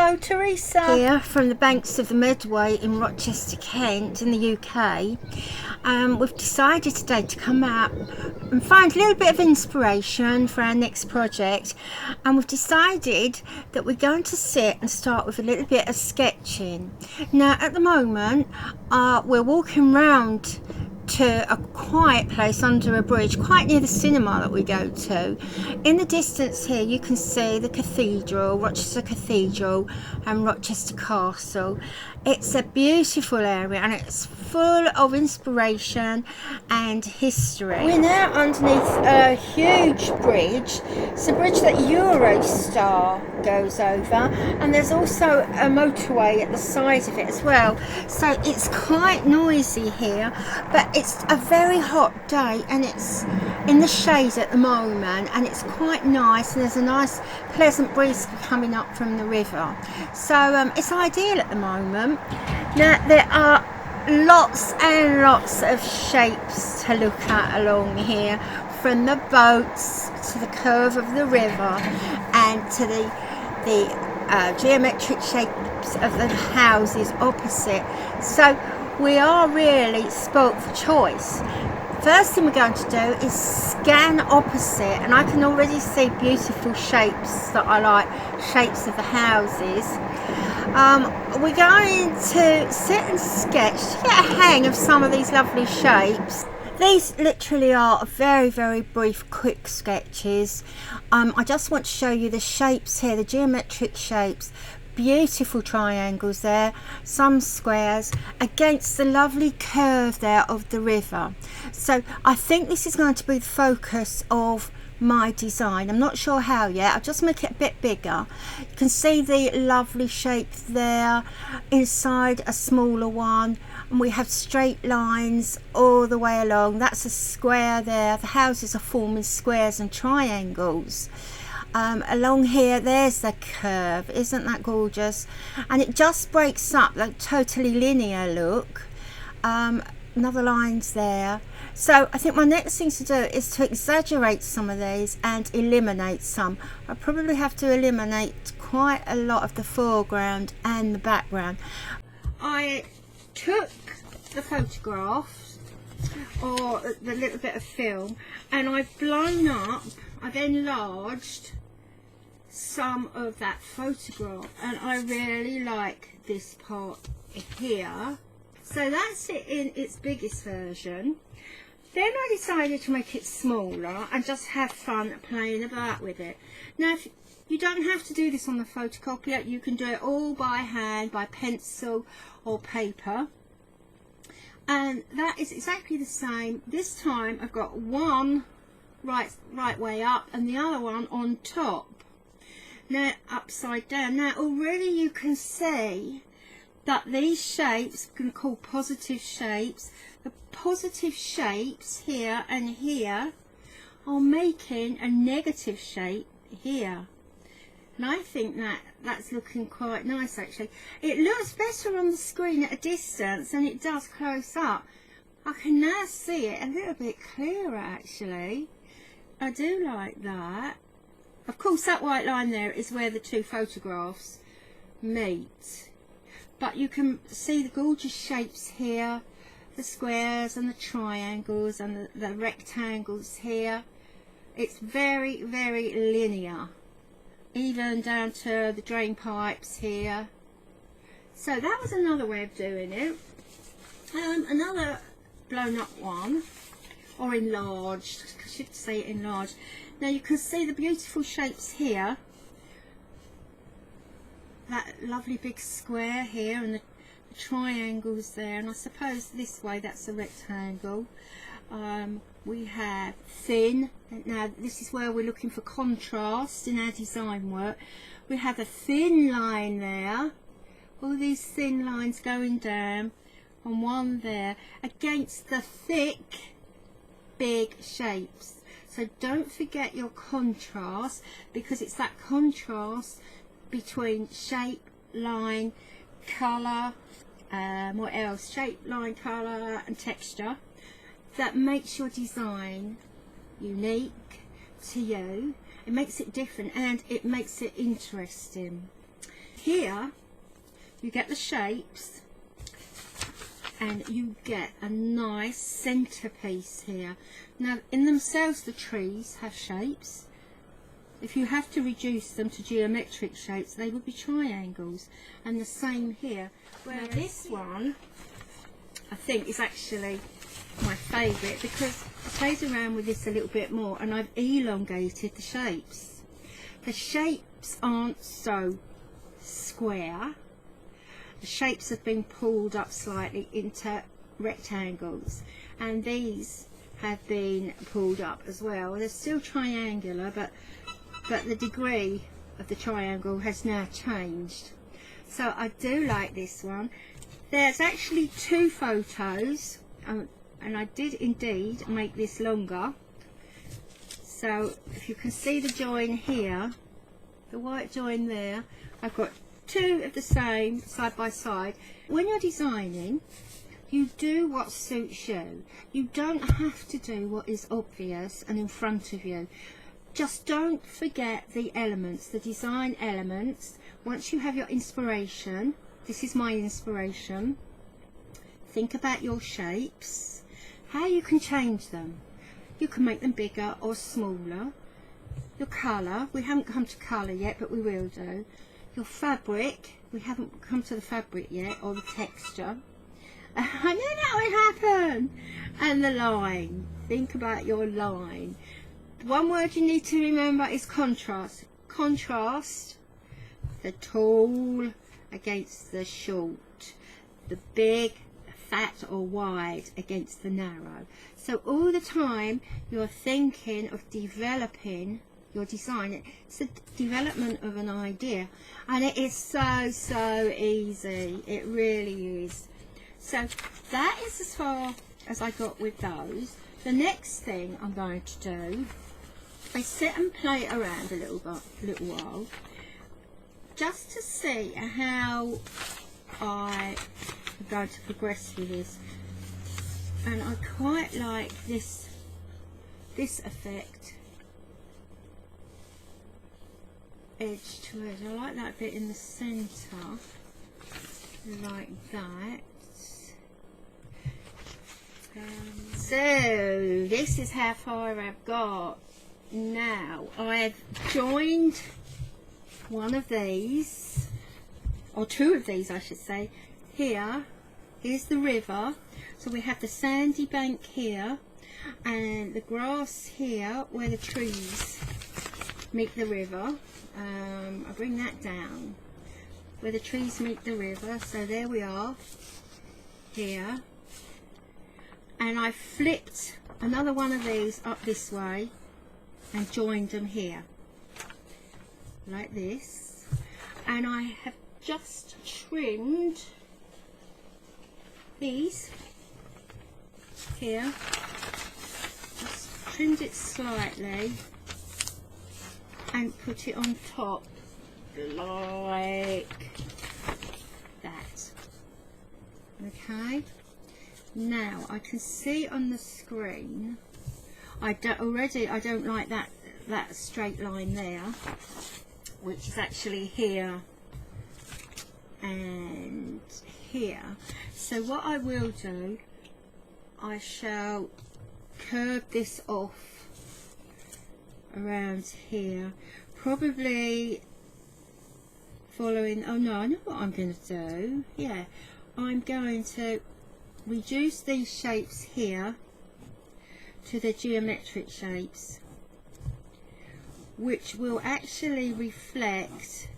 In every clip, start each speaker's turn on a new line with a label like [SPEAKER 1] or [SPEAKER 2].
[SPEAKER 1] Hello, Teresa.
[SPEAKER 2] Here from the banks of the Medway in Rochester, Kent in the UK. We've decided today to come out and find a little bit of inspiration for our next project, and we've decided that we're going to sit and start with a little bit of sketching. Now at the moment we're walking round to a quiet place under a bridge quite near the cinema that we go to. In the distance here you can see the cathedral, Rochester Cathedral and Rochester Castle. It's a beautiful area and it's full of inspiration and history. We're now underneath a huge bridge. It's a bridge that Eurostar goes over, and there's also a motorway at the side of it as well, so it's quite noisy here, but it's a very hot day and it's in the shade at the moment and it's quite nice, and there's a nice pleasant breeze coming up from the river, so it's ideal at the moment. Now there are lots and lots of shapes to look at along here, from the boats to the curve of the river and to the geometric shapes of the houses opposite. So we are really spoilt for choice. First thing we're going to do is scan opposite, and I can already see beautiful shapes that I like, shapes of the houses. We're going to sit and sketch to get a hang of some of these lovely shapes. These literally are very, very brief, quick sketches. I just want to show you the shapes here, the geometric shapes. Beautiful triangles there, some squares against the lovely curve there of the river. So I think this is going to be the focus of my design. I'm not sure how yet. I'll just make it a bit bigger. You can see the lovely shape there, inside a smaller one, and we have straight lines all the way along. That's a square there. The houses are forming squares and triangles. Along here there's the curve. Isn't that gorgeous? And it just breaks up that totally linear look. Another line's there. So I think my next thing to do is to exaggerate some of these and eliminate some. I probably have to eliminate quite a lot of the foreground and the background. I took the photographs, or the little bit of film, and I've blown up, I've enlarged some of that photograph, and I really like this part here. So that's it in its biggest version. Then I decided to make it smaller and just have fun playing about with it. Now you don't have to do this on the photocopier, you can do it all by hand, by pencil or paper, and that is exactly the same. This time I've got one right way up and the other one on top, now upside down. Now already you can see that these shapes we can call positive shapes. The positive shapes here and here are making a negative shape here, and I think that's looking quite nice actually. It looks better on the screen at a distance than it does close up. I can now see it a little bit clearer actually. I do like that. Of course that white line there is where the two photographs meet, but you can see the gorgeous shapes here, the squares and the triangles and the rectangles here. It's very, very linear, even down to the drain pipes here. So that was another way of doing it. Another blown up one, or enlarged, I should say enlarged. Now you can see the beautiful shapes here, that lovely big square here and the triangles there, and I suppose this way that's a rectangle. We have thin. Now this is where we're looking for contrast in our design work. We have a thin line there, all these thin lines going down, and one there against the thick big shapes. So don't forget your contrast, because it's that contrast between shape, line, colour, what else? Shape, line, colour and texture that makes your design unique to you. It makes it different and it makes it interesting. here you get the shapes, and you get a nice centerpiece here. Now in themselves the trees have shapes. If you have to reduce them to geometric shapes, they would be triangles, and the same here. Whereas this one I think is actually my favourite, because I played around with this a little bit more and I've elongated the shapes. The shapes aren't so square. The shapes have been pulled up slightly into rectangles, and these have been pulled up as well. They're still triangular, but the degree of the triangle has now changed. So I do like this one. There's actually 2 photos, and I did indeed make this longer. So if you can see the join here, the white join there, I've got 2 of the same side by side. When you're designing, you do what suits you. You don't have to do what is obvious and in front of you. Just don't forget the elements, the design elements. Once you have your inspiration, this is my inspiration, think about your shapes, how you can change them. You can make them bigger or smaller. Your colour, we haven't come to colour yet, but we will do. Your fabric, we haven't come to the fabric yet, or the texture. I knew that would happen. And the line, think about your line. One word you need to remember is contrast. Contrast the tall against the short, the big, fat or wide against the narrow. So all the time you're thinking of developing your design. It's the development of an idea, and it is so easy. It really is. So that is as far as I got with those. The next thing I'm going to do is sit and play around a little while, just to see how I'm going to progress with this. And I quite like this effect, edge to edge. I like that bit in the centre, like that. So this is how far I've got. Now I've joined one of these, or 2 of these I should say. Here's the river, so we have the sandy bank here and the grass here where the trees meet the river. I bring that down where the trees meet the river, so there we are here. And I flipped another one of these up this way and joined them here like this, and I have just trimmed these here, just trimmed it slightly and put it on top like that. Okay, now I can see on the screen I don't like that straight line there, which is actually here and here. So what I will do, I shall curve this off around here, probably following, oh no, I know what I'm going to do. Yeah, I'm going to reduce these shapes here to the geometric shapes, which will actually reflect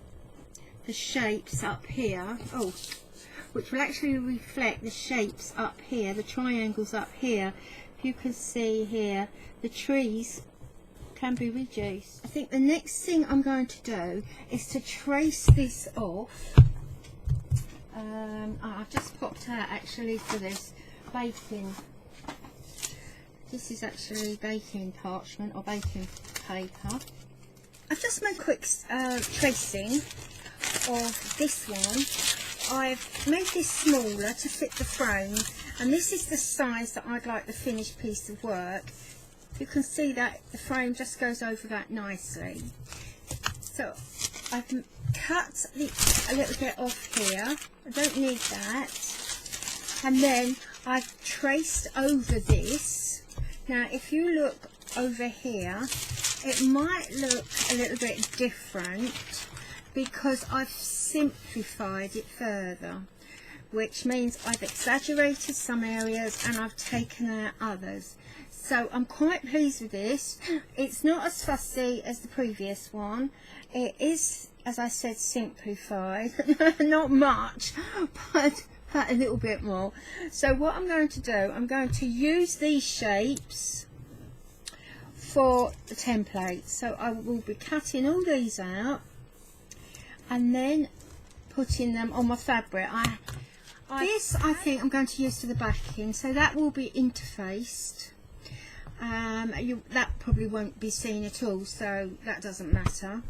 [SPEAKER 2] the shapes up here. Which will actually reflect the shapes up here, the triangles up here. If you can see here, the trees can be reduced. I think the next thing I'm going to do is to trace this off. I've just popped out actually for this baking. This is actually baking parchment or baking paper. I've just made quick tracing of this one. I've made this smaller to fit the frame, and this is the size that I'd like the finished piece of work. You can see that the frame just goes over that nicely. So I've cut a little bit off here. I don't need that. And then I've traced over this. Now if you look over here, it might look a little bit different because I've simplified it further, which means I've exaggerated some areas and I've taken out others. So I'm quite pleased with this. It's not as fussy as the previous one. It is, as I said, simplified. Not much, but a little bit more. So what I'm going to do, I'm going to use these shapes for the template. So I will be cutting all these out and then putting them on my fabric. This I think I'm going to use for the backing, so that will be interfaced. That probably won't be seen at all, so that doesn't matter.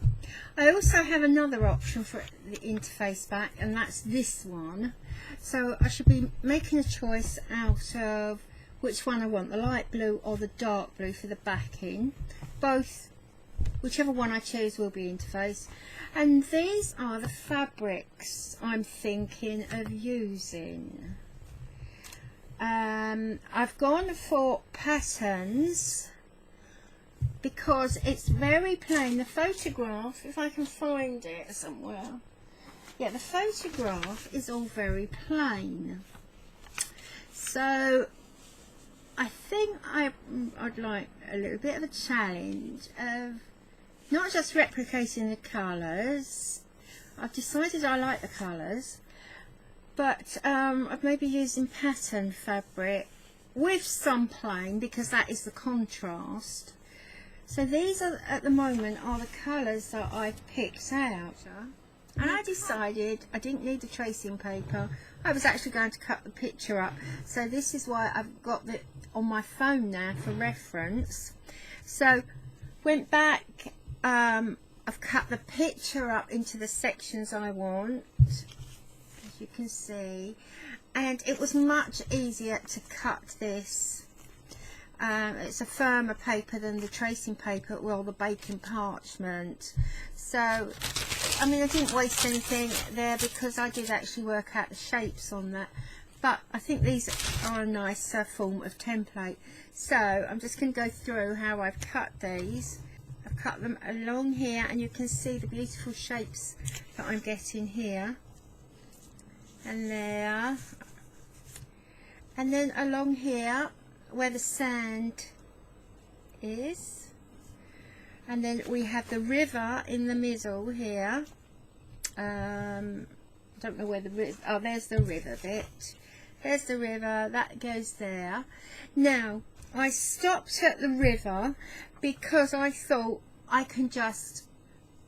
[SPEAKER 2] I also have another option for the interface back, and that's this one. So I should be making a choice out of which one I want, the light blue or the dark blue for the backing. Both, whichever one I choose, will be interfaced. And these are the fabrics I'm thinking of using. I've gone for patterns because it's very plain. The photograph, if I can find it somewhere, yeah, the photograph is all very plain. So I think I'd like a little bit of a challenge of not just replicating the colours. I've decided I like the colours, but I've maybe using pattern fabric with some plain, because that is the contrast. So these are, at the moment, are the colours that I've picked out. And I decided I didn't need the tracing paper. I was actually going to cut the picture up. So this is why I've got it on my phone now for reference. So went back, I've cut the picture up into the sections I want, as you can see, and it was much easier to cut this. It's a firmer paper than the tracing paper, well, the baking parchment. So I mean, I didn't waste anything there because I did actually work out the shapes on that. But I think these are a nice form of template. So I'm just going to go through how I've cut these. I've cut them along here, and you can see the beautiful shapes that I'm getting here and there, and then along here where the sand is, and then we have the river in the middle here. I don't know where the river, oh, there's the river bit. There's the river, that goes there. Now I stopped at the river because I thought I can just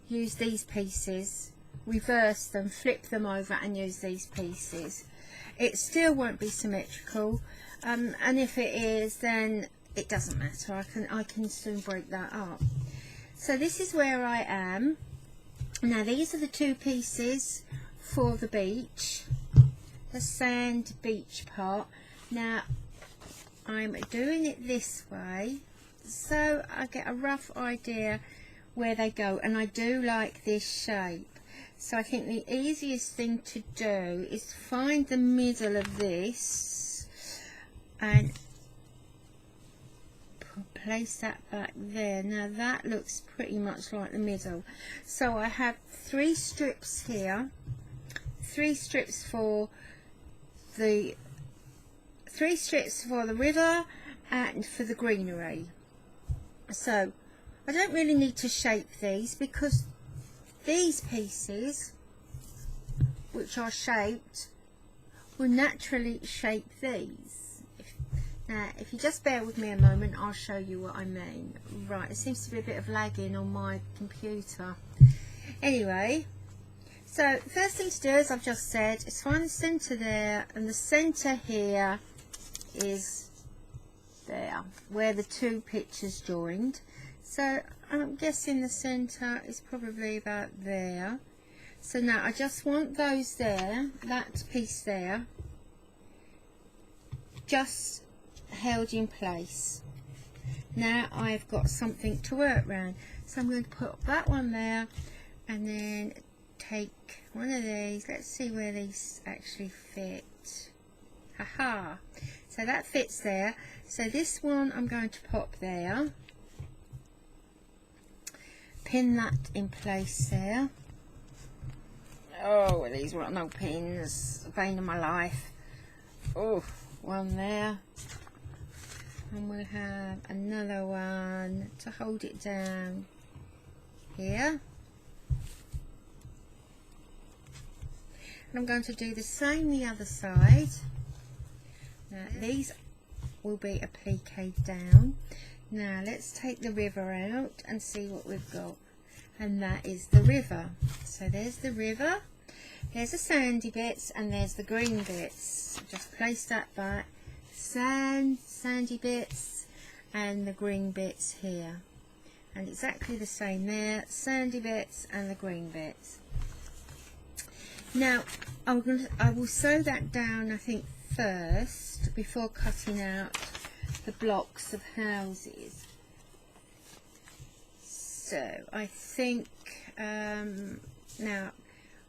[SPEAKER 2] use these pieces, reverse them, flip them over and use these pieces. It still won't be symmetrical, and if it is, then it doesn't matter. I can soon break that up. So this is where I am. Now these are the two pieces for the beach, the sand beach part. Now I'm doing it this way so I get a rough idea where they go, and I do like this shape. So I think the easiest thing to do is find the middle of this and place that back there. Now that looks pretty much like the middle. So I have 3 strips here, 3 strips for the river and for the greenery. So I don't really need to shape these because these pieces, which are shaped, will naturally shape these. Now if you just bear with me a moment, I'll show you what I mean. Right, it seems to be a bit of lagging on my computer. Anyway, so first thing to do, as I've just said, is find the centre there, and the centre here is there where the 2 pictures joined. So I'm guessing the centre is probably about there. So now I just want those there, that piece there, just held in place. Now I've got something to work around. So I'm going to put that one there, and then take one of these. Let's see where these actually fit. Haha, so that fits there. So this one I'm going to pop there, pin that in place there. Oh, these were no pins, the bane of my life. Oh, one there, and we'll have another one to hold it down here. And I'm going to do the same the other side. Now these will be appliqued down. Now let's take the river out and see what we've got. And that is the river. So there's the river, there's the sandy bits, and there's the green bits. Just place that back. Sandy bits and the green bits here. And exactly the same there, sandy bits and the green bits. Now I will sew that down, I think, first before cutting out the blocks of houses. So I think now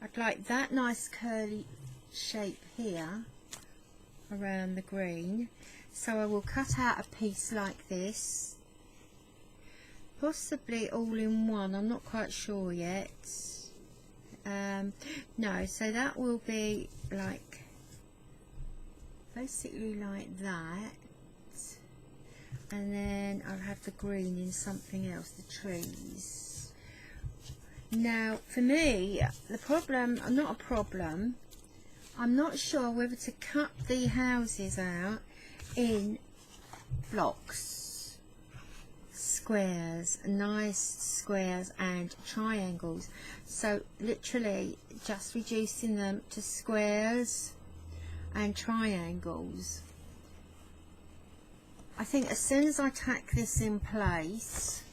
[SPEAKER 2] I'd like that nice curly shape here around the green, so I will cut out a piece like this, possibly all in one, I'm not quite sure yet. No, so that will be like basically like that, and then I'll have the green in something else, the trees. Now for me, the problem, not a problem, I'm not sure whether to cut the houses out in blocks, squares, nice squares and triangles. So literally just reducing them to squares and triangles. I think as soon as I tack this in place,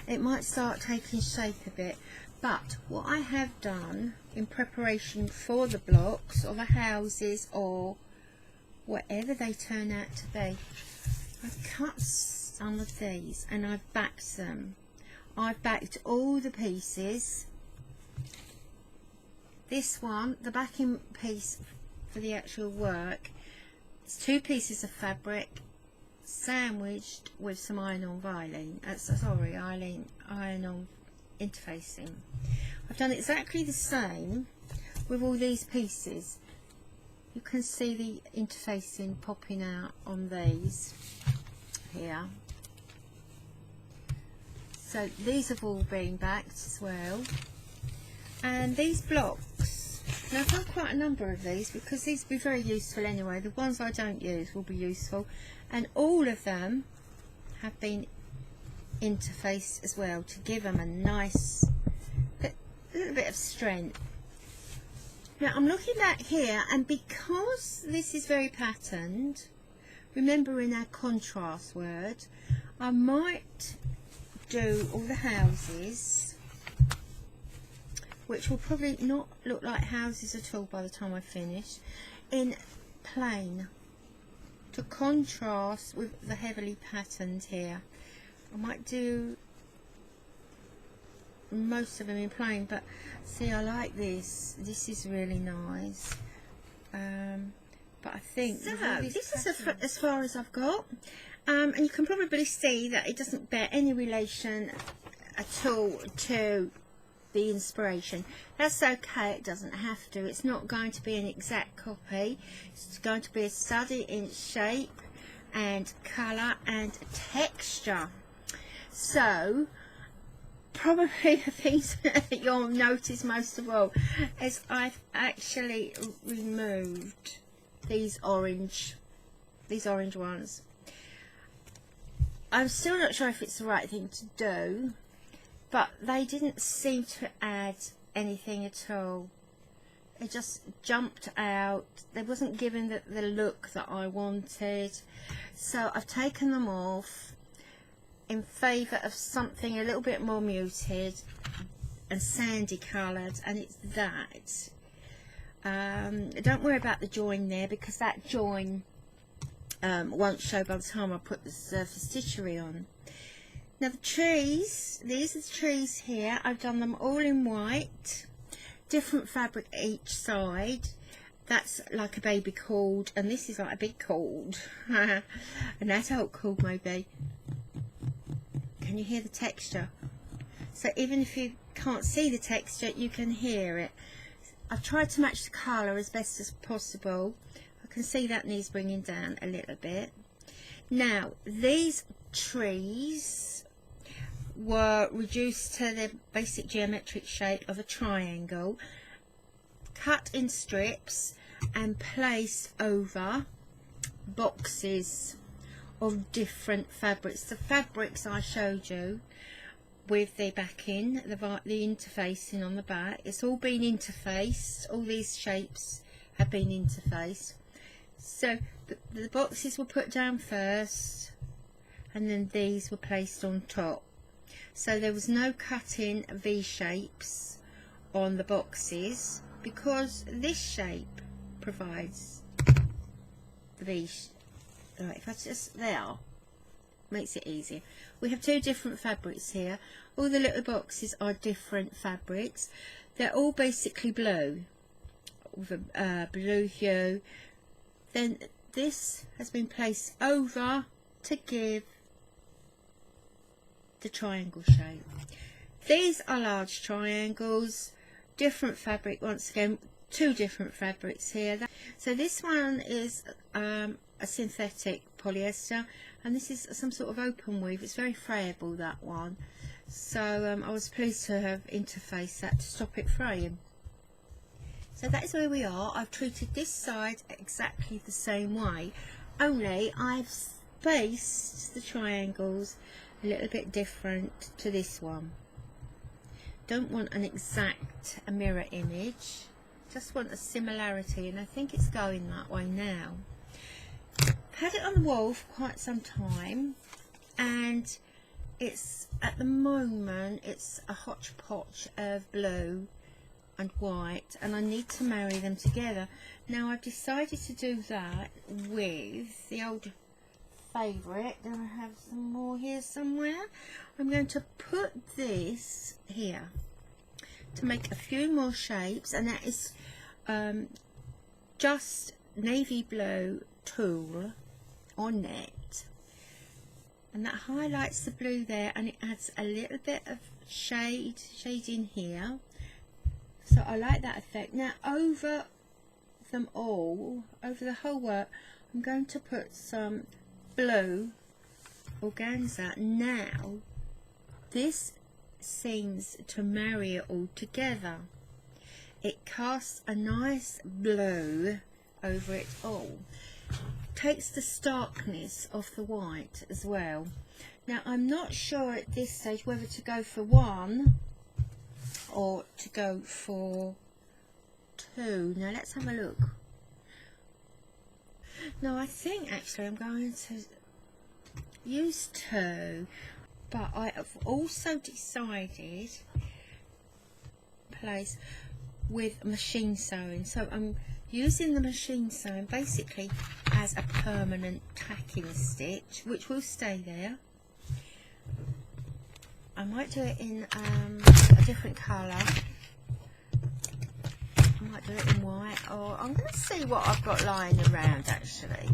[SPEAKER 2] it might start taking shape a bit. But what I have done in preparation for the blocks or the houses or whatever they turn out to be, I've cut some of these and I've backed them. I've backed all the pieces. This one, the backing piece for the actual work, it's 2 pieces of fabric sandwiched with some iron-on vinyl. Iron-on interfacing. I've done exactly the same with all these pieces. You can see the interfacing popping out on these here. So these have all been backed as well. And these blocks, now I've done quite a number of these because these will be very useful anyway. The ones I don't use will be useful, and all of them have been interfaced as well to give them a nice little bit of strength. Now I'm looking back here, and because this is very patterned, remember in our contrast word, I might do all the houses, which will probably not look like houses at all by the time I finish, in plain to contrast with the heavily patterned here. I might do most of them in plain, but see, I like this. This is really nice. But I think so. This is as far as I've got, and you can probably see that it doesn't bear any relation at all to the inspiration. That's okay, it doesn't have to. It's not going to be an exact copy. It's going to be a study in shape and colour and texture. So probably the things that you'll notice most of all is I've actually removed these orange ones. I'm still not sure if it's the right thing to do, but they didn't seem to add anything at all. It just jumped out. They wasn't given the look that I wanted, so I've taken them off in favour of something a little bit more muted and sandy coloured, and it's that. Don't worry about the join there, because that join won't show by the time I put the surface stitchery on. Now the trees, these are the trees here. I've done them all in white, different fabric each side. That's like a baby cord, and this is like a big cord, an adult cord maybe. Can you hear the texture? So even if you can't see the texture, you can hear it. I've tried to match the colour as best as possible. I can see that needs bringing down a little bit. Now these trees were reduced to the basic geometric shape of a triangle, cut in strips and placed over boxes of different fabrics. The fabrics I showed you with the backing, the interfacing on the back, it's all been interfaced. All these shapes have been interfaced. So the boxes were put down first, and then these were placed on top. So there was no cutting V shapes on the boxes, because this shape provides the V. Right, if I just there, makes it easier. We have two different fabrics here. All the little boxes are different fabrics. They're all basically blue, with a blue hue. Then this has been placed over to give the triangle shape. These are large triangles, different fabric. Once again, two different fabrics here. So this one is a synthetic polyester, and this is some sort of open weave. It's very frayable, that one. So I was pleased to have interfaced that to stop it fraying. So that is where we are. I've treated this side exactly the same way, only I've spaced the triangles a little bit different to this one. Don't want an exact mirror image, just want a similarity, and I think it's going that way now. I've had it on the wall for quite some time, and it's at the moment it's a hodgepodge of blue and white, and I need to marry them together. Now I've decided to do that with the old favourite. Do I have some more here somewhere? I'm going to put this here to make a few more shapes, and that is just navy blue tulle on net, and that highlights the blue there, and it adds a little bit of shade in here. So I like that effect. Now over them all, over the whole work, I'm going to put some blue organza. Now this seems to marry it all together. It casts a nice blue over it all, takes the starkness off the white as well. Now I'm not sure at this stage whether to go for one or to go for two. Now let's have a look. No, I think actually I'm going to use two, but I have also decided place with machine sewing. So I'm using the machine sewing basically as a permanent tacking stitch, which will stay there. I might do it in a different colour. I might do it in white, or I'm going to see what I've got lying around actually.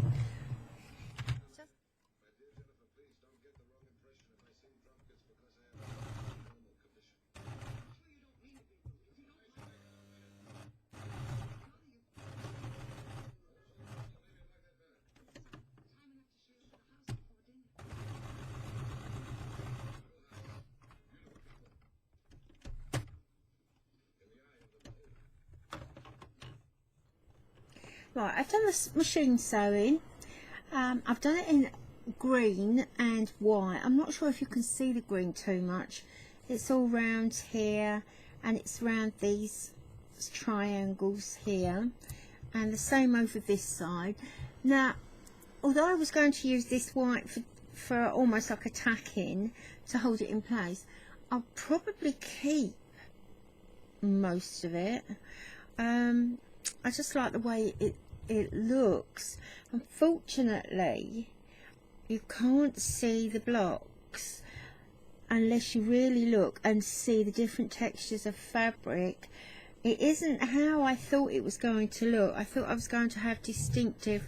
[SPEAKER 2] Right, I've done this machine sewing. I've done it in green and white. I'm not sure if you can see the green too much. It's all round here, and it's round these triangles here, and the same over this side. Now, although I was going to use this white for almost like a tack-in to hold it in place, I'll probably keep most of it. I just like the way it looks. Unfortunately, you can't see the blocks, unless you really look and see the different textures of fabric, it isn't how I thought it was going to look. I thought I was going to have distinctive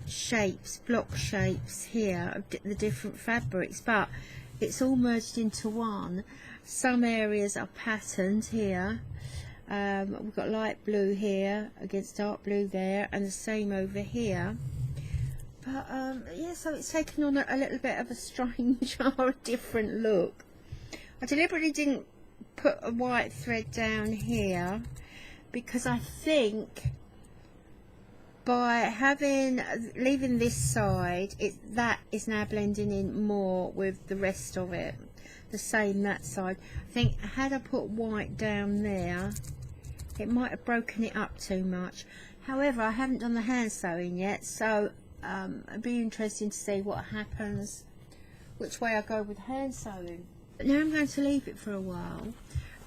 [SPEAKER 2] shapes, block shapes here of the different fabrics, but it's all merged into one. Some areas are patterned here. We've got light blue here against dark blue there, and the same over here. But yeah, so it's taken on a little bit of a strange or a different look. I deliberately didn't put a white thread down here because I think by leaving this side, that is now blending in more with the rest of it. The same that side. I think had I put white down there, it might have broken it up too much. However, I haven't done the hand sewing yet, so it'd be interesting to see what happens, which way I go with hand sewing. But now I'm going to leave it for a while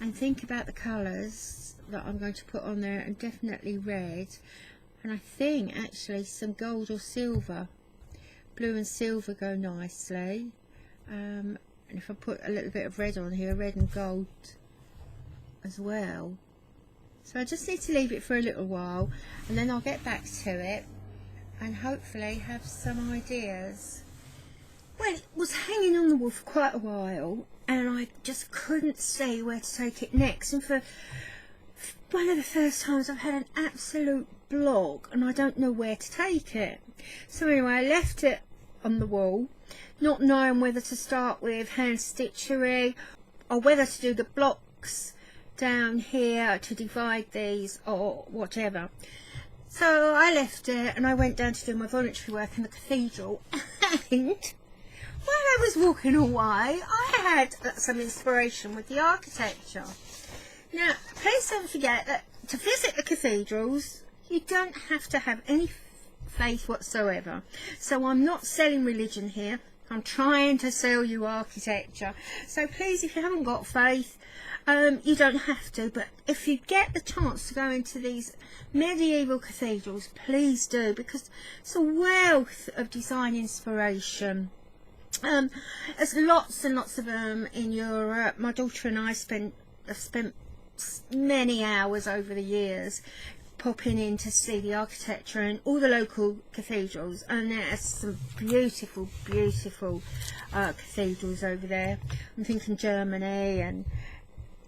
[SPEAKER 2] and think about the colours that I'm going to put on there, and definitely red, and I think actually some gold or silver. Blue and silver go nicely, and if I put a little bit of red on here, red and gold as well. So I just need to leave it for a little while, and then I'll get back to it and hopefully have some ideas. Well, it was hanging on the wall for quite a while, and I just couldn't see where to take it next, and for one of the first times I've had an absolute block and I don't know where to take it. So anyway, I left it on the wall, not knowing whether to start with hand stitchery or whether to do the blocks down here to divide these or whatever. So I left it and I went down to do my voluntary work in the cathedral, and while I was walking away I had some inspiration with the architecture. Now please don't forget that to visit the cathedrals you don't have to have any faith whatsoever. So I'm not selling religion here, I'm trying to sell you architecture. So please, if you haven't got faith, you don't have to, but if you get the chance to go into these medieval cathedrals, please do, because it's a wealth of design inspiration. There's lots and lots of them in Europe. My daughter and I have spent many hours over the years popping in to see the architecture in all the local cathedrals, and there's some beautiful cathedrals over there. I'm thinking Germany and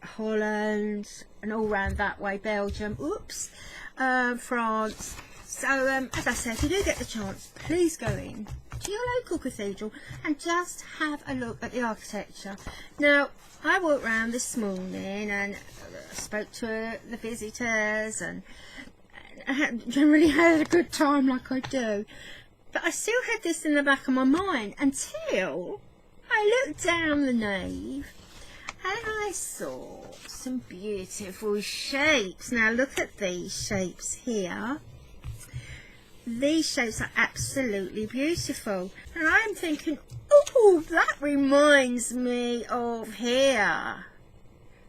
[SPEAKER 2] Holland and all round that way, Belgium, France. So as I said, if you do get the chance, please go in to your local cathedral and just have a look at the architecture. Now I walked around this morning and spoke to the visitors and generally had a good time like I do, but I still had this in the back of my mind until I looked down the nave and I saw some beautiful shapes. Now look at these shapes here. These shapes are absolutely beautiful, and I'm thinking, oh, that reminds me of here,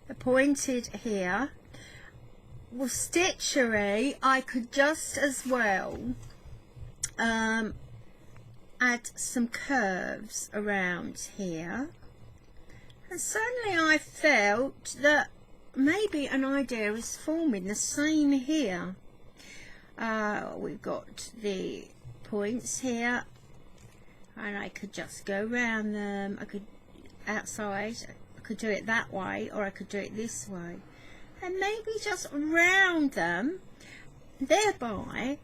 [SPEAKER 2] the pointed here. With Stitchery I could just as well add some curves around here, and suddenly I felt that maybe an idea is forming. The same here. We've got the points here, and I could just go around them. I could outside, I could do it that way, or I could do it this way, and maybe just round them, thereby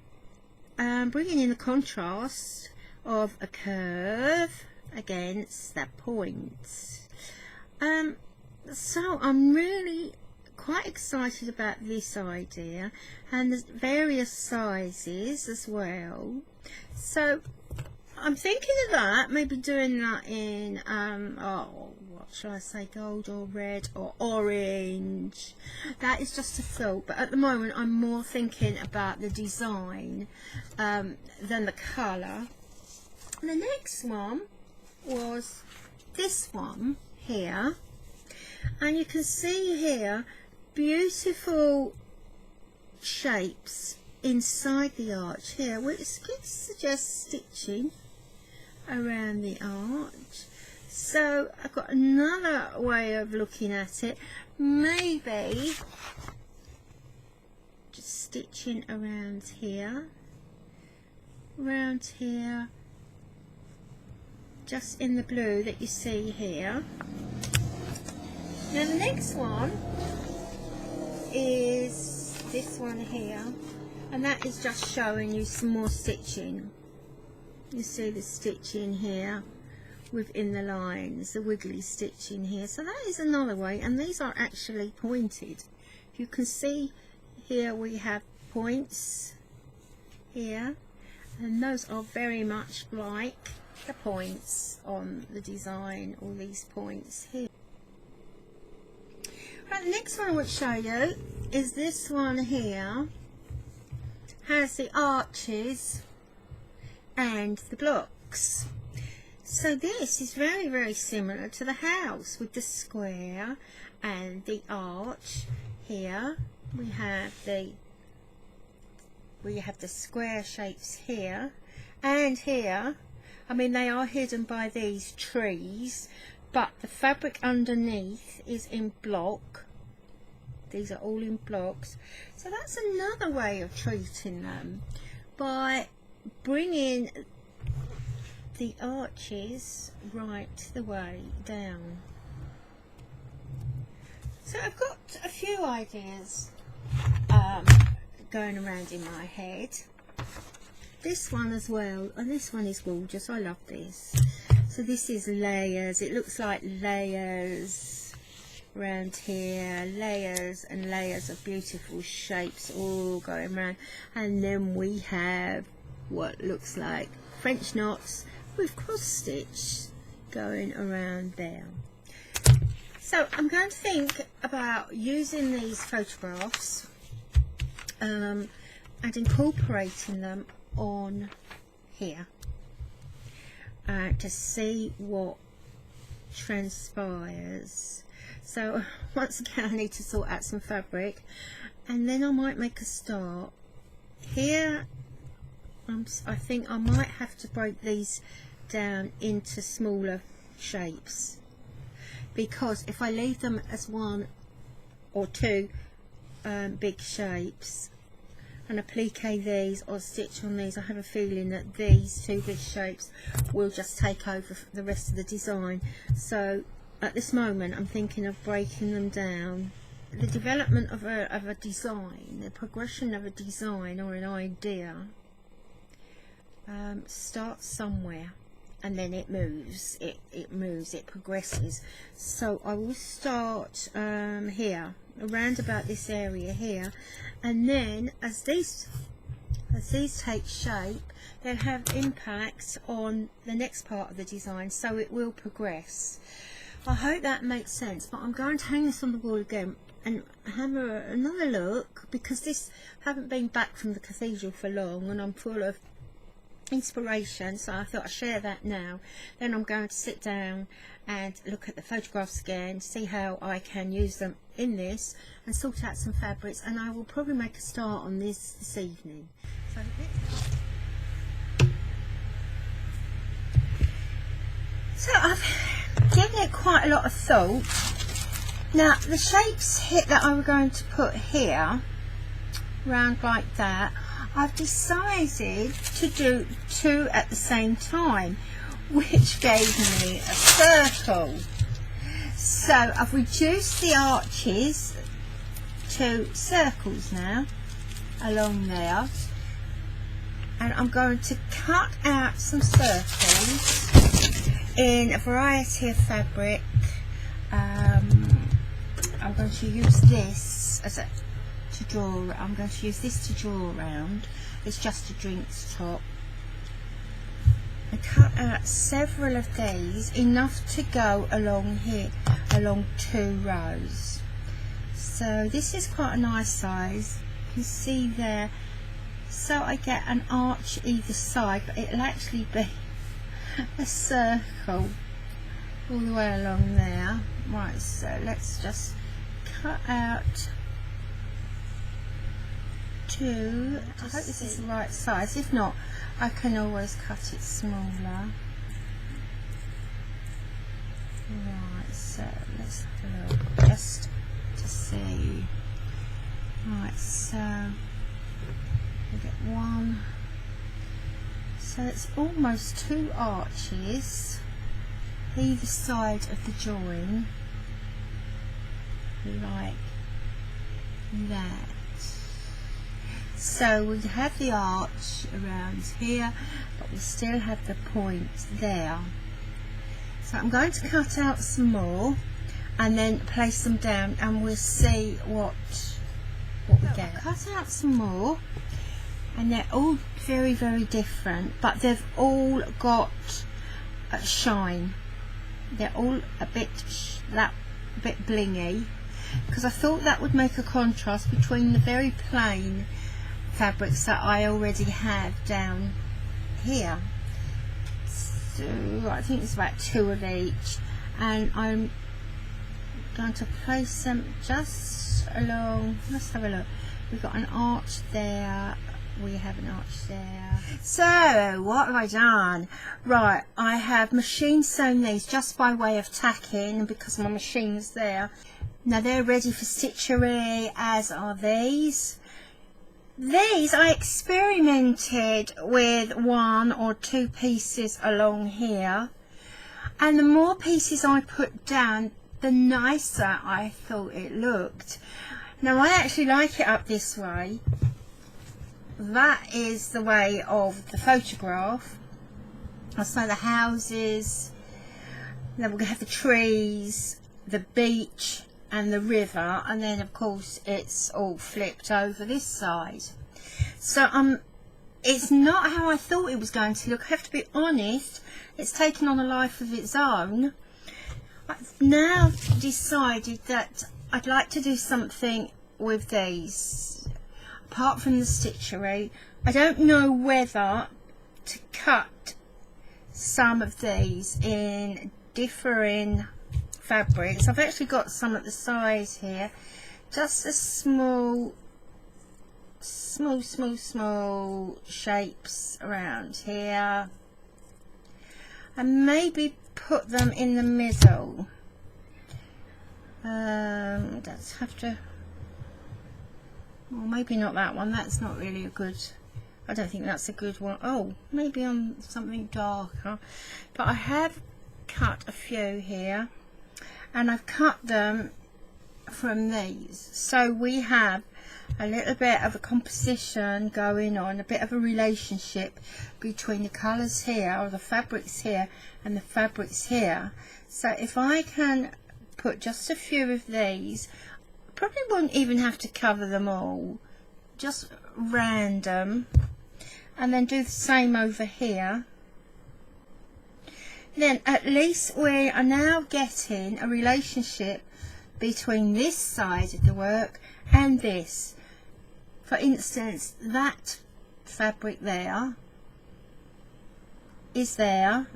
[SPEAKER 2] bringing in the contrast of a curve against the points. So I'm really quite excited about this idea, and the various sizes as well. So I'm thinking of that, maybe doing that in what shall I say, gold or red or orange. That is just a thought, but at the moment I'm more thinking about the design than the colour. The next one was this one here, and you can see here beautiful shapes inside the arch here, which could suggest stitching around the arch. So I've got another way of looking at it, maybe just stitching around here, just in the blue that you see here. Now the next one is this one here, and that is just showing you some more stitching. You see the stitching here within the lines, the wiggly stitching here. So that is another way, and these are actually pointed. You can see here we have points here, and those are very much like the points on the design, all these points here. Right, the next one I want to show you is this one here. Has the arches and the blocks. So this is very, very similar to the house with the square and the arch. Here we have the square shapes here and here. I mean, they are hidden by these trees, but the fabric underneath is in block. These are all in blocks. So that's another way of treating them, by bringing the arches right the way down. So I've got a few ideas going around in my head. This one as well, and this one is gorgeous. I love this. So this is layers. It looks like layers around here, layers and layers of beautiful shapes all going around, and then we have what looks like French knots with cross stitch going around there. So I'm going to think about using these photographs and incorporating them on here to see what transpires. So once again, I need to sort out some fabric, and then I might make a start here. I think I might have to break these down into smaller shapes, because if I leave them as one or two big shapes and applique these or stitch on these, I have a feeling that these two big shapes will just take over the rest of the design. So at this moment I'm thinking of breaking them down. The development of a design, the progression of a design or an idea starts somewhere, and then it moves, it progresses. So I will start here, around about this area here, and then as these take shape, they'll have impact on the next part of the design, so it will progress. I hope that makes sense. But I'm going to hang this on the wall again and have another look, because this haven't been back from the cathedral for long and I'm full of inspiration, so I thought I'd share that now. Then I'm going to sit down and look at the photographs again, see how I can use them in this, and sort out some fabrics, and I will probably make a start on this evening. So I've given it quite a lot of thought. Now the shapes that I'm going to put here, round like that, I've decided to do two at the same time, which gave me a circle. So I've reduced the arches to circles now along there, and I'm going to cut out some circles in a variety of fabric. I'm going to use this as a I'm going to use this to draw around. It's just a drinks top. And cut out several of these, enough to go along here, along 2 rows. So this is quite a nice size. You can see there. So I get an arch either side, but it'll actually be a circle all the way along there. Right, so let's just cut out 2. I hope this is the right size. If not, I can always cut it smaller. So let's do just to see. Right, so we get one. So it's almost 2 arches either side of the join, like that. So we have the arch around here, but we still have the point there. So I'm going to cut out some more and then place them down, and we'll see what we get. I'll cut out some more, and they're all very, very different, but they've all got a shine. They're all a bit blingy, because I thought that would make a contrast between the very plain fabrics that I already have down here. So I think it's about 2 of each, and I'm going to place them just along. Let's have a look. We've got an arch there, we have an arch there. So what have I done? Right, I have machine sewn these just by way of tacking, because my machine's there. Now they're ready for stitchery, as are these. These I experimented with 1 or 2 pieces along here, and the more pieces I put down, the nicer I thought it looked. Now I actually like it up this way. That is the way of the photograph. So the houses, then we're going to have the trees, the beach and the river, and then of course it's all flipped over this side. So it's not how I thought it was going to look. I have to be honest, it's taken on a life of its own. I've now decided that I'd like to do something with these apart from the stitchery. I don't know whether to cut some of these in differing fabrics. I've actually got some at the size here, just a small shapes around here, and maybe put them in the middle. Let's have to, well, maybe not that one. That's not really a good, I don't think that's a good one. Oh, maybe on something darker. But I have cut a few here, and I've cut them from these, so we have a little bit of a composition going on, a bit of a relationship between the colours here, or the fabrics here, and the fabrics here. So if I can put just a few of these, probably won't even have to cover them all, just random, and then do the same over here. Then at least we are now getting a relationship between this side of the work and this. For instance, that fabric there is there,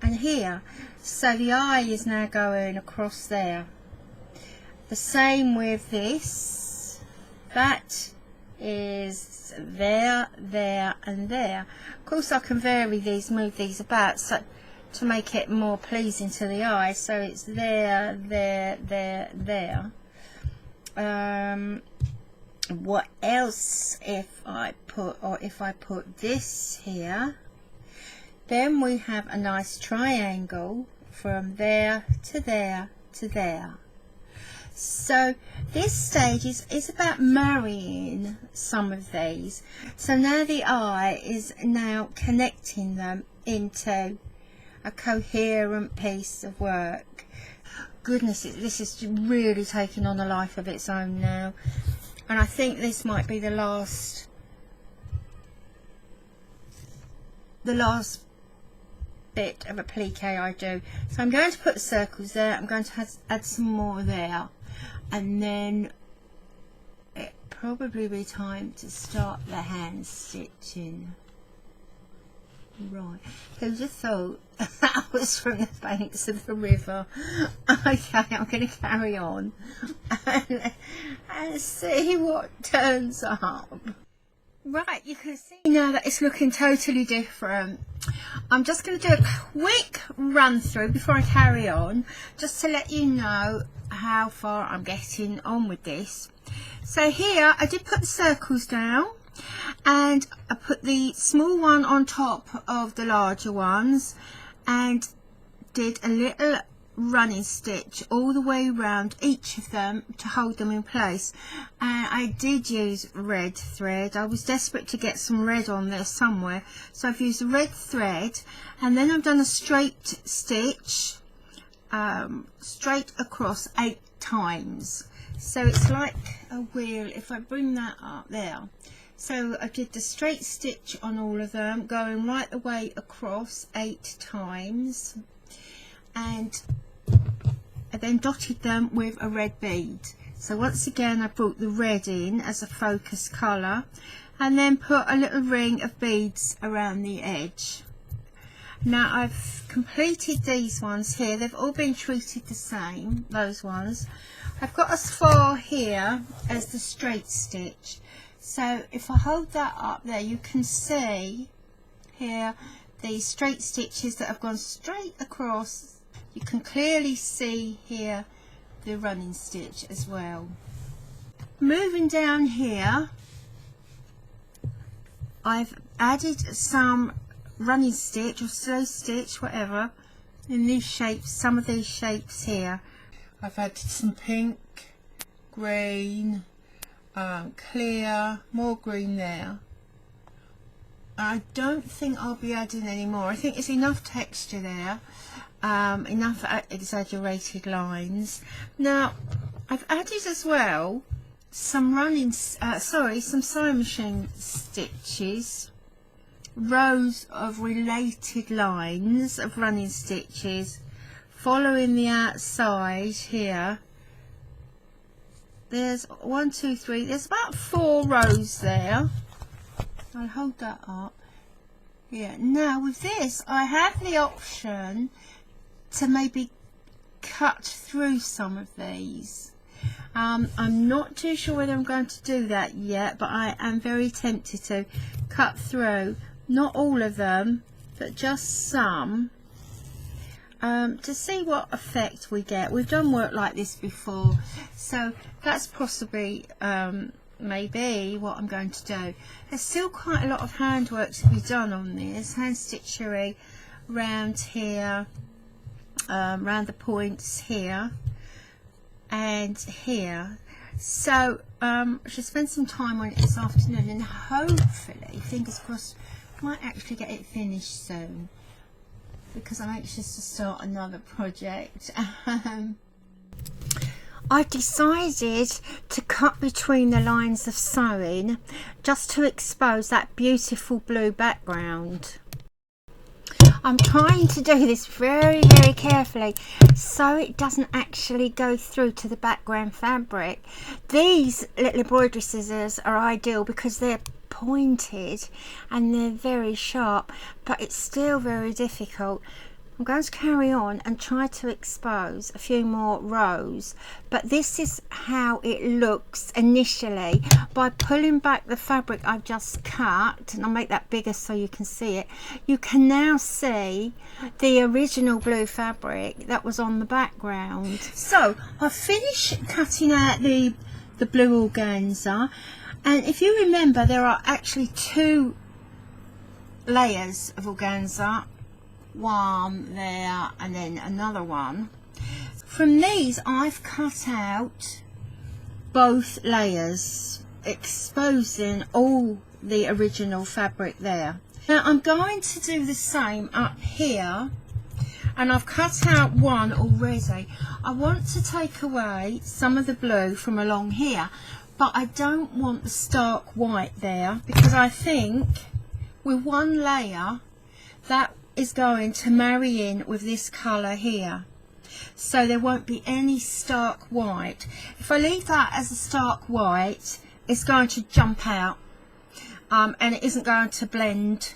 [SPEAKER 2] and here. So the eye is now going across there. The same with this. That is there, and there. Of course I can vary these, move these about, so to make it more pleasing to the eye. So it's there. What else if I put this here, then we have a nice triangle from there to there to there. So this stage is about marrying some of these. So now the eye is now connecting them into a coherent piece of work. Goodness, this is really taking on a life of its own now, and I think this might be the last bit of applique I do. So I'm going to put circles there, I'm going to add some more there, and then it probably be time to start the hand stitching. Right, who just thought that was from the banks of the river? Okay, I'm going to carry on and see what turns up. Right, you can see now that it's looking totally different. I'm just going to do a quick run through before I carry on, just to let you know how far I'm getting on with this. So here I did put the circles down, and I put the small one on top of the larger ones, and did a little running stitch all the way around each of them to hold them in place. And I did use red thread. I was desperate to get some red on there somewhere, so I've used red thread, and then I've done a straight stitch straight across 8 times, so it's like a wheel. If I bring that up there, so I did the straight stitch on all of them, going right the way across 8 times, and I then dotted them with a red bead. So once again I brought the red in as a focus colour, and then put a little ring of beads around the edge. Now I've completed these ones here. They've all been treated the same, those ones. I've got as far here as the straight stitch. So if I hold that up there, you can see here the straight stitches that have gone straight across. You can clearly see here the running stitch as well. Moving down here, I've added some running stitch or slow stitch, whatever, in these shapes, some of these shapes here. I've added some pink, green, clear, more green there. I don't think I'll be adding any more. I think it's enough texture there, enough exaggerated lines. Now I've added as well some some sewing machine stitches, rows of related lines of running stitches following the outside here. There's 1, 2, 3, there's about 4 rows there. I'll hold that up. Yeah, now with this I have the option to maybe cut through some of these. I'm not too sure whether I'm going to do that yet, but I am very tempted to cut through, not all of them, but just some, to see what effect we get. We've done work like this before, so that's possibly maybe what I'm going to do. There's still quite a lot of handwork to be done on this, hand stitchery round here, round the points here and here. So I should spend some time on it this afternoon, and hopefully, fingers crossed, I might actually get it finished soon, because I'm anxious to start another project. I've decided to cut between the lines of sewing just to expose that beautiful blue background. I'm trying to do this very, very carefully so it doesn't actually go through to the background fabric. These little embroidery scissors are ideal because they're pointed and they're very sharp, but it's still very difficult. I'm going to carry on and try to expose a few more rows, but this is how it looks initially. By pulling back the fabric I've just cut, and I'll make that bigger so you can see it, you can now see the original blue fabric that was on the background. So I've finished cutting out the blue organza, and if you remember, there are actually 2 layers of organza, one there and then another one. From these I've cut out both layers, exposing all the original fabric there. Now I'm going to do the same up here, and I've cut out one already. I want to take away some of the blue from along here, but I don't want the stark white there, because I think with one layer that is going to marry in with this colour here, so there won't be any stark white. If I leave that as a stark white, it's going to jump out, and it isn't going to blend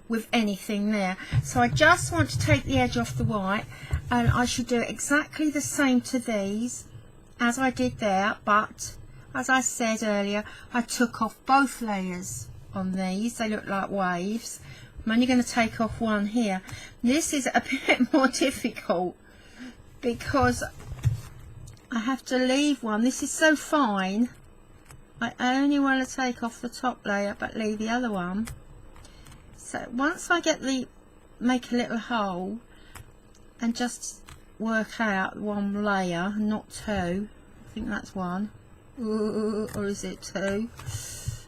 [SPEAKER 2] with anything there. So I just want to take the edge off the white, and I should do exactly the same to these as I did there, but as I said earlier, I took off both layers on these. They look like waves. I'm only going to take off one here. This is a bit more difficult because I have to leave one. This is so fine. I only want to take off the top layer but leave the other one. So once I get make a little hole and just work out one layer, not two. I think that's one. Ooh, or is it two?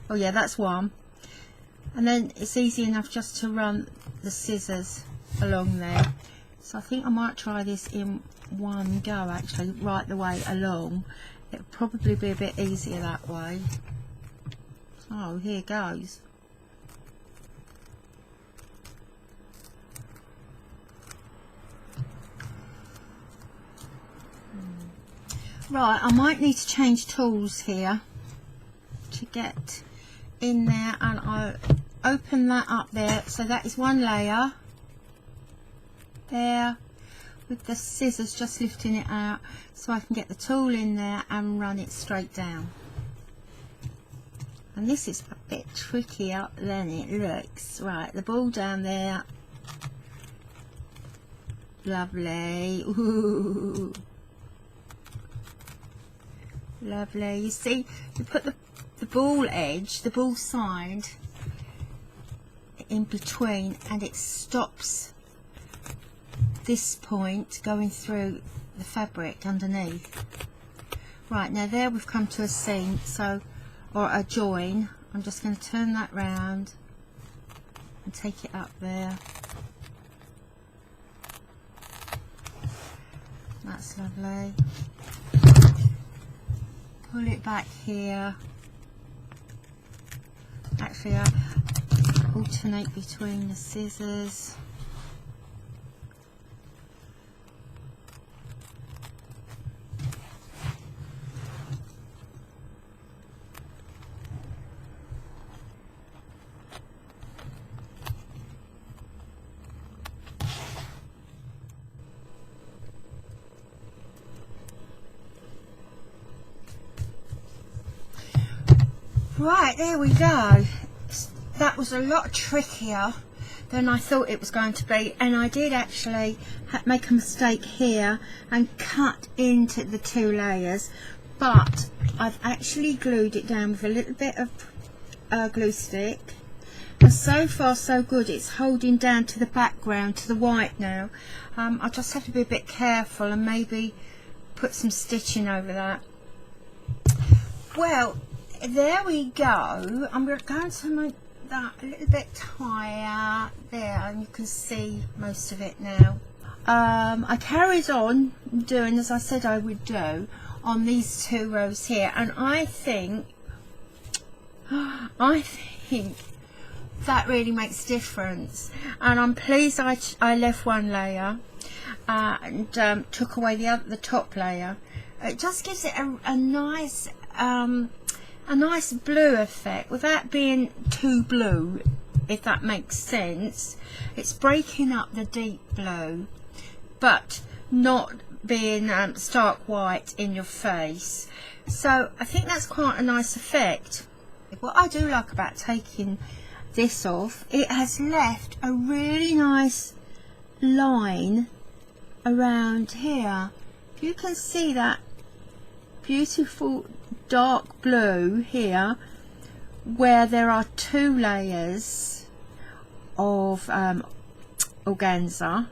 [SPEAKER 2] Oh yeah, that's one. And then it's easy enough just to run the scissors along there. So I think I might try this in one go actually, right the way along. It'll probably be a bit easier that way. Oh, here goes. Right, I might need to change tools here to get in there, and I'll open that up there. So that is one layer there with the scissors just lifting it out so I can get the tool in there and run it straight down. And this is a bit trickier than it looks. Right, the ball down there. Lovely. Ooh. Lovely. You see, you put the ball edge, the ball side in between, and it stops this point going through the fabric underneath. Right, now there we've come to a seam, so, or a join. I'm just going to turn that round and take it up there. That's lovely. Pull it back here. Actually, I alternate between the scissors. Right, there we go. That was a lot trickier than I thought it was going to be, and I did actually make a mistake here and cut into the two layers, but I've actually glued it down with a little bit of glue stick, and so far so good. It's holding down to the background, to the white now. I just have to be a bit careful and maybe put some stitching over that. Well, there we go. I'm going to make that a little bit higher there, and you can see most of it now. I carried on doing as I said I would do on these two rows here, and I think that really makes a difference, and I'm pleased I left one layer and took away the top layer. It just gives it a nice blue effect without being too blue, if that makes sense. It's breaking up the deep blue but not being stark white in your face, so I think that's quite a nice effect. What I do like about taking this off, it has left a really nice line around here. If you can see that beautiful dark blue here where there are two layers of organza,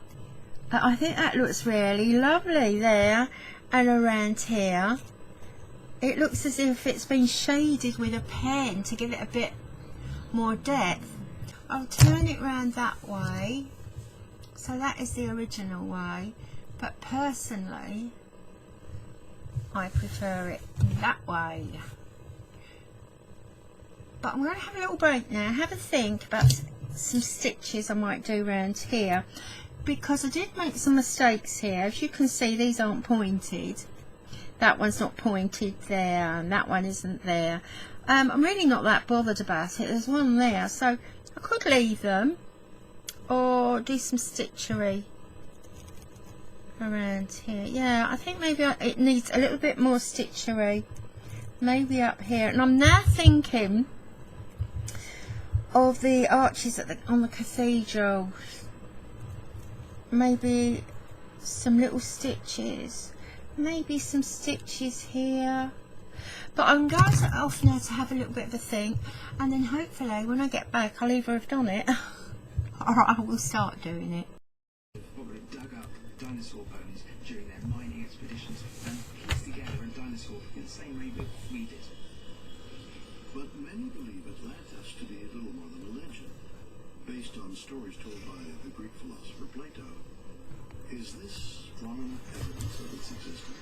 [SPEAKER 2] I think that looks really lovely there, and around here it looks as if it's been shaded with a pen to give it a bit more depth. I'll turn it round that way, so that is the original way, but personally I prefer it that way. But I'm going to have a little break now, have a think about some stitches I might do around here, because I did make some mistakes here. As you can see, these aren't pointed. That one's not pointed there, and that one isn't there. I'm really not that bothered about it. There's one there, so I could leave them or do some stitchery around here. Yeah, I think maybe it needs a little bit more stitchery, maybe up here. And I'm now thinking of the arches at on the cathedral. Maybe some little stitches, maybe some stitches here. But I'm going off now to have a little bit of a think, and then hopefully when I get back I'll either have done it or I will start doing it.
[SPEAKER 1] Robert dug up dinosaur bones during their mining expeditions and pieced together a dinosaur in the same way that we did.
[SPEAKER 3] But many believe Atlantis to be a little more than a legend, based on stories told by the Greek philosopher Plato. Is this strong enough evidence of its existence?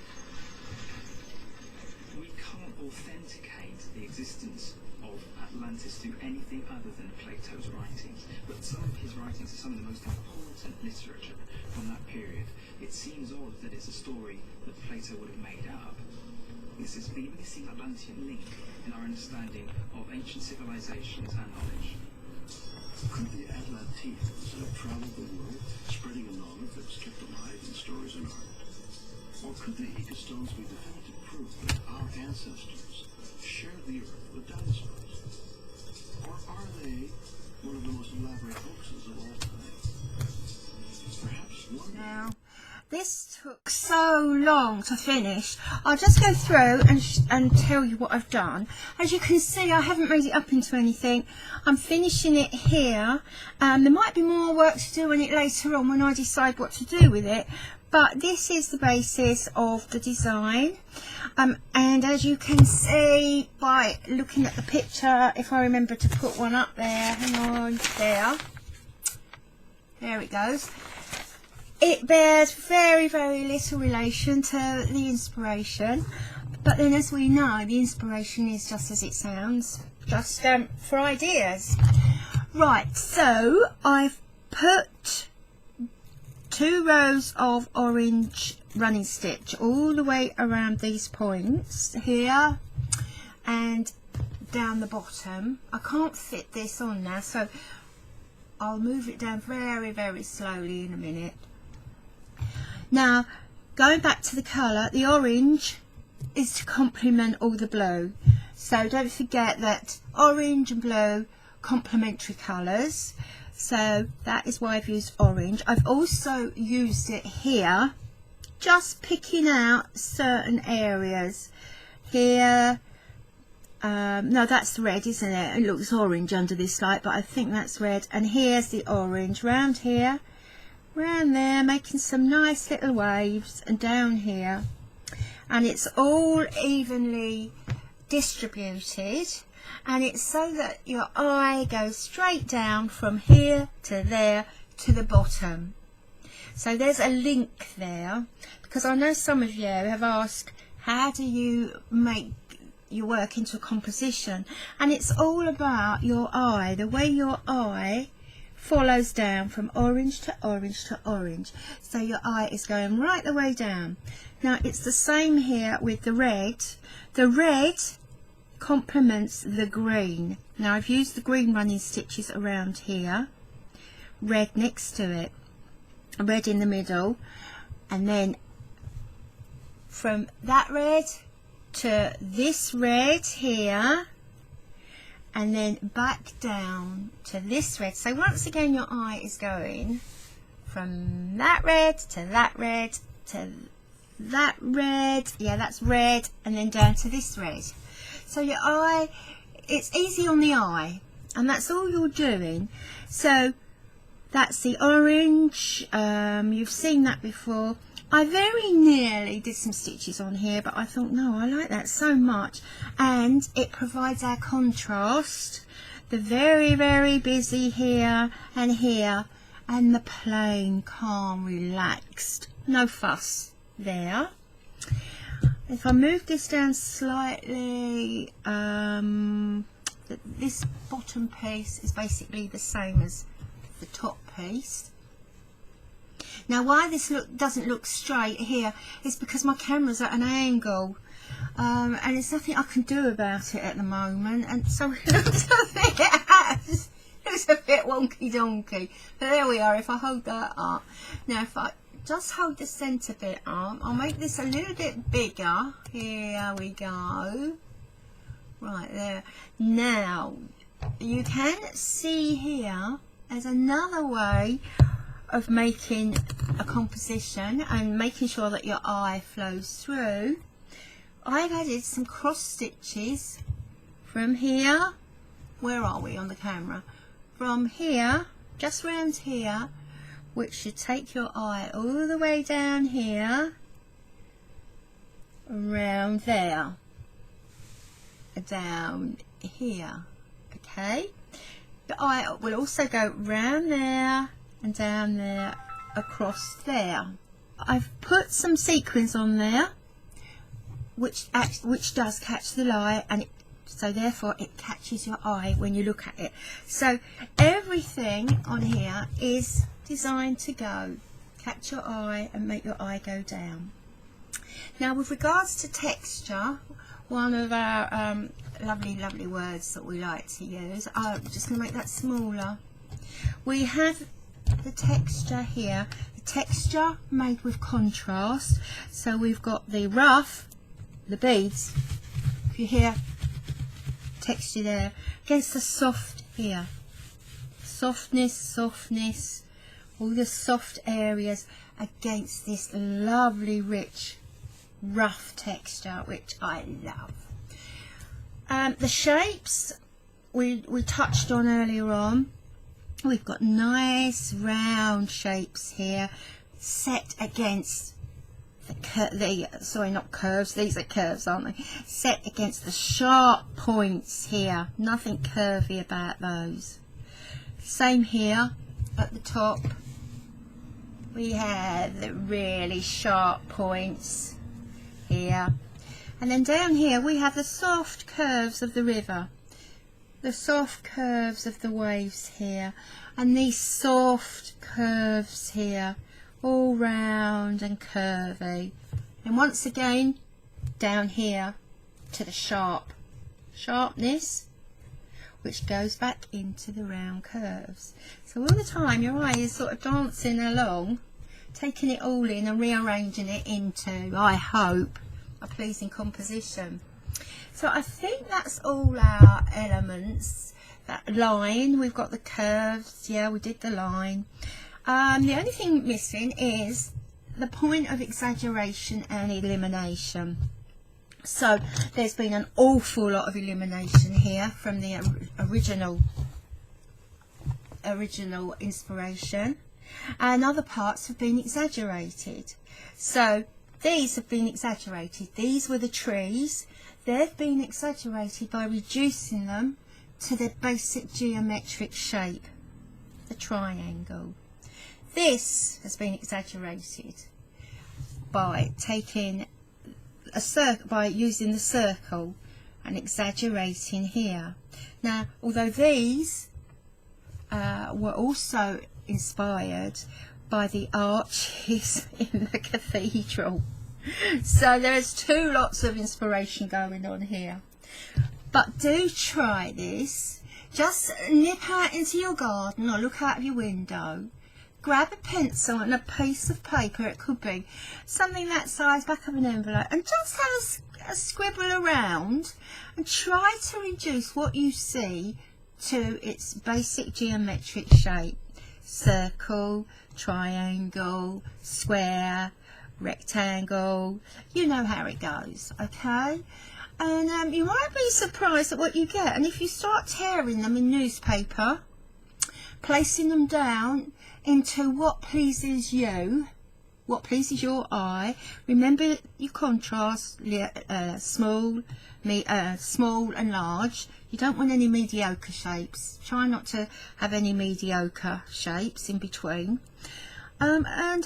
[SPEAKER 1] We can't authenticate the existence of Atlantis through anything other than Plato's writings, but some of his writings are some of the most important literature from that period. It seems odd that it's a story that Plato would have made up. This is the missing Atlantean link in our understanding of ancient civilizations and knowledge.
[SPEAKER 3] Could the Atlanteans have traveled the world, spreading a knowledge that was kept alive in stories and art? Or could the Ica stones be definitive proof that our ancestors shared the earth with dinosaurs? Or are they one of the most elaborate hoaxes of all time? Perhaps one
[SPEAKER 2] Now, this took so long to finish. I'll just go through and tell you what I've done. As you can see, I haven't made it up into anything. I'm finishing it here. There might be more work to do on it later on when I decide what to do with it. But this is the basis of the design. And as you can see by looking at the picture, if I remember to put one up there, hang on, there it goes. It bears very, very little relation to the inspiration, but then as we know, the inspiration is just as it sounds, just for ideas. Right, so I've put 2 rows of orange running stitch all the way around these points here and down the bottom. I can't fit this on now, so I'll move it down very, very slowly in a minute. Now, going back to the colour, the orange is to complement all the blue. So don't forget that orange and blue complementary colours. So that is why I've used orange. I've also used it here, just picking out certain areas. Here, no, that's red, isn't it? It looks orange under this light, but I think that's red. And here's the orange round here. Around there, making some nice little waves, and down here, and it's all evenly distributed, and it's so that your eye goes straight down from here to there to the bottom. So there's a link there, because I know some of you have asked, how do you make your work into a composition? And it's all about your eye, the way your eye follows down from orange to orange to orange, so your eye is going right the way down. Now it's the same here with the red. The red complements the green. Now I've used the green running stitches around here, red next to it, red in the middle, and then from that red to this red here, and then back down to this red. So once again your eye is going from that red to that red to that red, yeah, that's red, and then down to this red. So your eye, it's easy on the eye, and that's all you're doing. So that's the orange, you've seen that before. I very nearly did some stitches on here, but I thought, no, I like that so much, and it provides our contrast. The very, very busy here and here, and the plain, calm, relaxed, no fuss there. If I move this down slightly, this bottom piece is basically the same as the top piece. Now why this doesn't look straight here is because my camera's at an angle, and there's nothing I can do about it at the moment, and so it looks a bit wonky donkey. But there we are. If I hold that up, now if I just hold the centre bit up, I'll make this a little bit bigger. Here we go. Right there. Now you can see here as another way of making a composition and making sure that your eye flows through. I've added some cross stitches from here. Where are we on the camera? From here, just round here, which should take your eye all the way down here, around there, down here. Okay, the eye will also go round there and down there, across there. I've put some sequins on there which does catch the light, and so therefore it catches your eye when you look at it. So everything on here is designed to catch your eye and make your eye go down. Now, with regards to texture, one of our lovely words that we like to use, I'm just going to make that smaller. We have the texture here, the texture made with contrast. So we've got the rough, the beads, if you hear texture there, against the soft here, softness, all the soft areas against this lovely rich rough texture, which I love. The shapes we touched on earlier on. We've got nice round shapes here set against sorry, not curves, these are curves, aren't they? Set against the sharp points here. Nothing curvy about those. Same here at the top. We have the really sharp points here. And then down here we have the soft curves of the river. The soft curves of the waves here. And these soft curves here, all round and curvy. And once again down here to the sharpness, which goes back into the round curves. So all the time your eye is sort of dancing along, taking it all in and rearranging it into, I hope, a pleasing composition. So I think that's all our elements. That line, we've got the curves, yeah, we did the line. The only thing missing is the point of exaggeration and elimination. So there's been an awful lot of elimination here from the original inspiration, and other parts have been exaggerated. So these have been exaggerated. These were the trees. They've been exaggerated by reducing them to their basic geometric shape, the triangle. This has been exaggerated by taking a circle, by using the circle and exaggerating here. Now, although these were also inspired by the arches in the cathedral, so there's two lots of inspiration going on here. But do try this. Just nip out into your garden or look out of your window, grab a pencil and a piece of paper, it could be something that size, back of an envelope, and just have a scribble around and try to reduce what you see to its basic geometric shape. Circle, triangle, square, rectangle, you know how it goes, okay? And you might be surprised at what you get. And if you start tearing them in newspaper, placing them down into what pleases you, what pleases your eye, remember your contrast, small and large. You don't want any mediocre shapes. Try not to have any mediocre shapes in between. And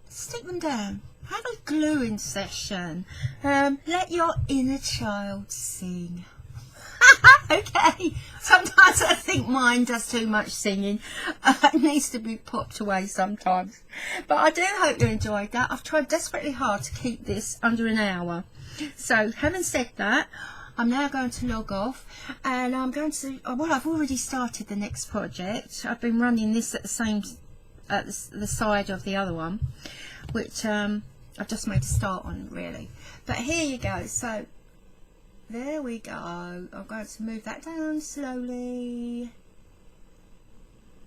[SPEAKER 2] stick them down. Have a gluing session. Let your inner child sing. Okay. Sometimes I think mine does too much singing. It needs to be popped away sometimes. But I do hope you enjoyed that. I've tried desperately hard to keep this under an hour. So having said that, I'm now going to log off, and I'm going to, well, I've already started the next project. I've been running this at the same, at the side of the other one, which I've just made a start on, really. But here you go. So There we go. I'm going to move that down slowly.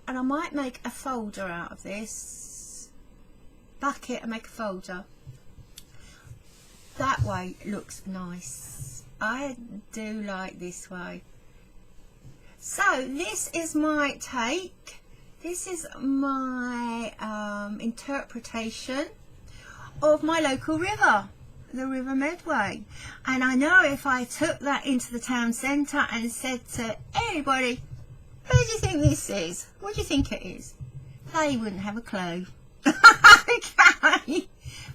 [SPEAKER 2] And I might make a folder out of this. Back it and make a folder. That way it looks nice. I do like this way. So this is my take. This is my interpretation of my local river, the River Medway. And I know if I took that into the town centre and said to anybody, who do you think this is? What do you think it is? They wouldn't have a clue. Okay,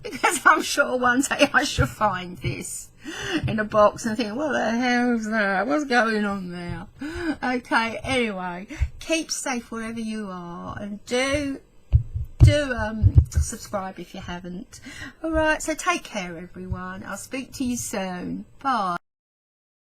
[SPEAKER 2] because I'm sure one day I shall find this in a box and think, what the hell's that? What's going on there? Okay, anyway, keep safe wherever you are, and do subscribe if you haven't. Alright, so take care everyone. I'll speak to you soon. Bye.